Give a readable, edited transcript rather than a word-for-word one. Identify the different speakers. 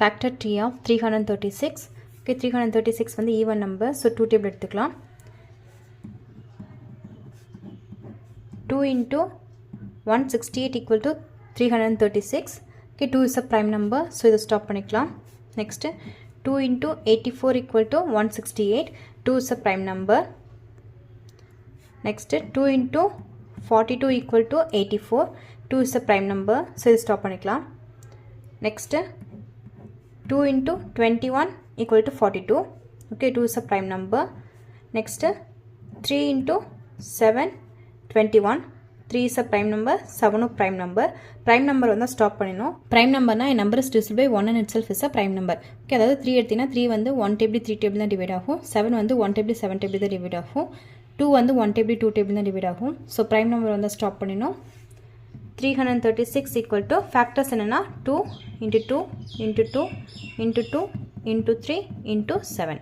Speaker 1: factor t of 336. Okay, 336 வந்து even number, so 2 table எடுத்துக்கலாம். 2 into 168 equal to 336. Okay, 2 is a prime number, so இதை stop பண்ணிக்கலாம். Next, 2 into 84 equal to 168. 2 is a prime number. Next, 2 into 42 equal to 84. 2 is a prime number, so இதை stop பண்ணிக்கலாம். Next, 2 into 21 equal to 42. Okay, 2 is a prime number. Next, 3 into 7, 21. 3 is a prime number, 7 is prime number. Prime number வந்து stop பண்ணினோம். Prime number na a number is divisible by 1 and itself is a prime number. Okay, அதாவது 3 எடுத்தீங்கன்னா 3 வந்து 1 table 3 table தான் divide ஆகும். 7 வந்து 1 table 7 table தான் divide ஆகும். 2 வந்து 1 table 2 table தான் divide ஆகும். So prime number வந்து stop பண்ணினோம். 336 equal to factors என்னன்னா 2 into 2 into 2 into 2 into 3 into 7.